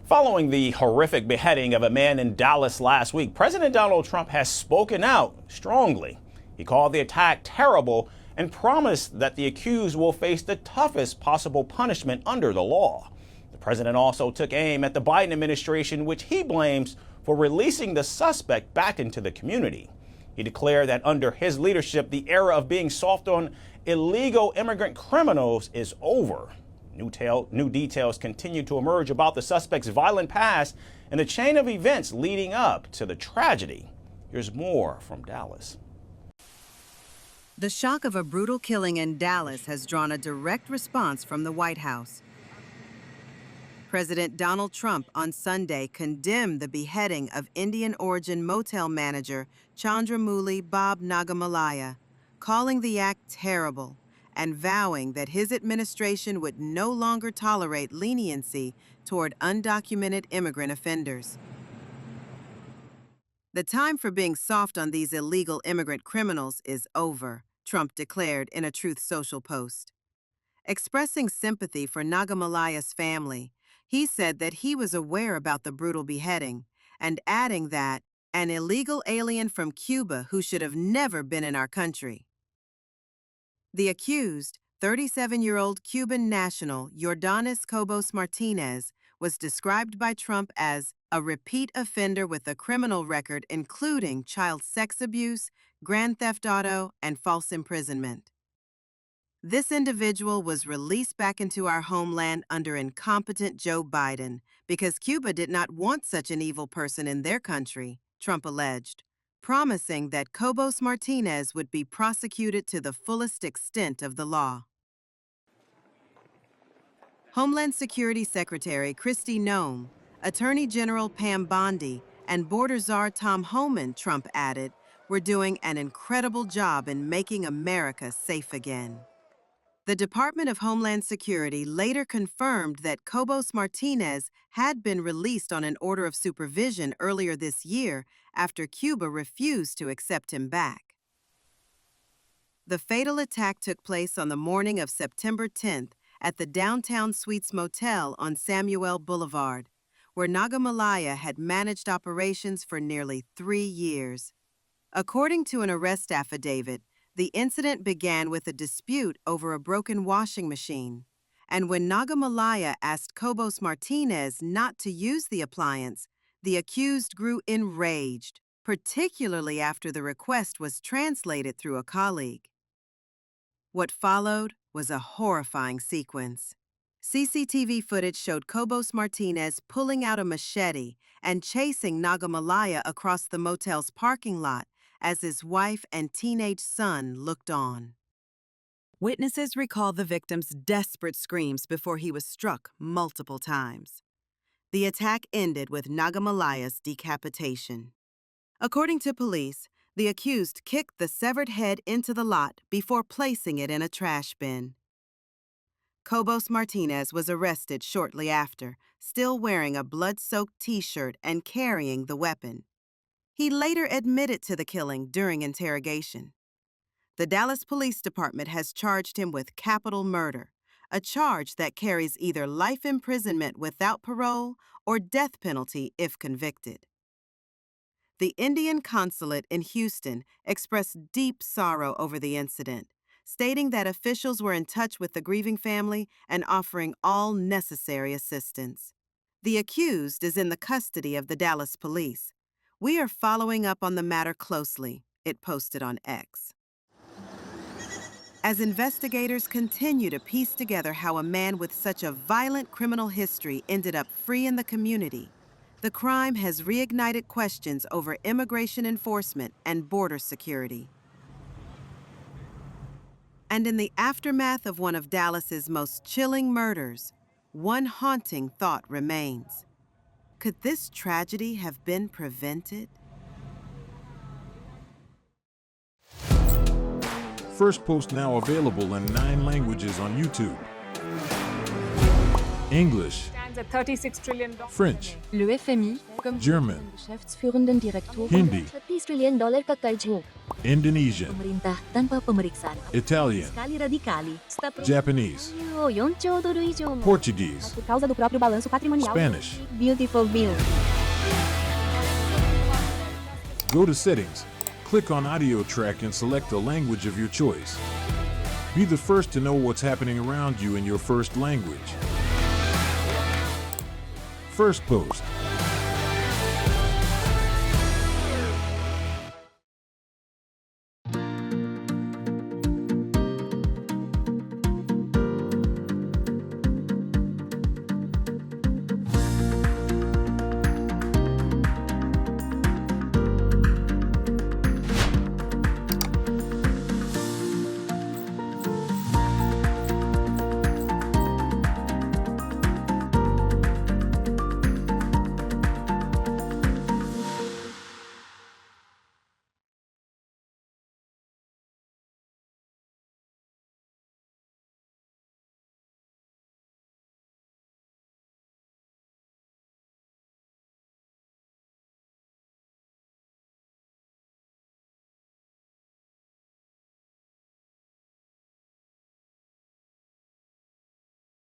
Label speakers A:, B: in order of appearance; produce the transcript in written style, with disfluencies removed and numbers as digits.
A: Following the horrific beheading of a man in Dallas last week, President Donald Trump has spoken out strongly. He called the attack terrible and promised that the accused will face the toughest possible punishment under the law. The president also took aim at the Biden administration, which he blames for releasing the suspect back into the community. He declared that under his leadership, the era of being soft on illegal immigrant criminals is over. New details continue to emerge about the suspect's violent past and the chain of events leading up to the tragedy. Here's more from Dallas.
B: The shock of a brutal killing in Dallas has drawn a direct response from the White House. President Donald Trump on Sunday condemned the beheading of Indian origin motel manager Chandra Mouli Nagamallaiah, calling the act terrible and vowing that his administration would no longer tolerate leniency toward undocumented immigrant offenders. The time for being soft on these illegal immigrant criminals is over, Trump declared in a Truth Social post. Expressing sympathy for Nagamallaiah's family, he said that he was aware about the brutal beheading, and adding that an illegal alien from Cuba who should have never been in our country. The accused, 37-year-old Cuban national Yordanis Cobos-Martinez, was described by Trump as a repeat offender with a criminal record including child sex abuse, grand theft auto, and false imprisonment. This individual was released back into our homeland under incompetent Joe Biden because Cuba did not want such an evil person in their country, Trump alleged, promising that Cobos-Martinez would be prosecuted to the fullest extent of the law. Homeland Security Secretary Kristi Noem, Attorney General Pam Bondi, and Border Czar Tom Homan, Trump added, were doing an incredible job in making America safe again. The Department of Homeland Security later confirmed that Cobos-Martinez had been released on an order of supervision earlier this year after Cuba refused to accept him back. The fatal attack took place on the morning of September 10th at the Downtown Suites Motel on Samuel Boulevard, where Nagamallaiah had managed operations for nearly 3 years. According to an arrest affidavit, the incident began with a dispute over a broken washing machine, and when Nagamallaiah asked Cobos-Martinez not to use the appliance, the accused grew enraged, particularly after the request was translated through a colleague. What followed was a horrifying sequence. CCTV footage showed Cobos-Martinez pulling out a machete and chasing Nagamallaiah across the motel's parking lot as his wife and teenage son looked on. Witnesses recall the victim's desperate screams before he was struck multiple times. The attack ended with Nagamallaiah's decapitation. According to police, the accused kicked the severed head into the lot before placing it in a trash bin. Cobos-Martinez was arrested shortly after, still wearing a blood-soaked T-shirt and carrying the weapon. He later admitted to the killing during interrogation. The Dallas Police Department has charged him with capital murder, a charge that carries either life imprisonment without parole or death penalty if convicted. The Indian Consulate in Houston expressed deep sorrow over the incident, stating that officials were in touch with the grieving family and offering all necessary assistance. The accused is in the custody of the Dallas police. We are following up on the matter closely, it posted on X. As investigators continue to piece together how a man with such a violent criminal history ended up free in the community, the crime has reignited questions over immigration enforcement and border security. And in the aftermath of one of Dallas's most chilling murders, one haunting thought remains. Could this tragedy have been prevented?
C: Firstpost now available in 9 languages on YouTube. English,
D: $36 trillion.
C: French,
E: Le FMI, comme
C: German,
E: Geschäftsführenden Direktor,
C: Hindi,
F: $30 trillion ka karjo.
C: Indonesian,
F: Pemerintah tanpa pemeriksaan.
C: Italian,
F: Sekali radikali.
C: Japanese,
F: 4兆ドル以上も
C: Portuguese,
F: por causa do próprio balanço patrimonial.
C: Spanish.
F: Beautiful bill.
C: Go to Settings, click on Audio Track and select the language of your choice. Be the first to know what's happening around you in your first language. Firstpost.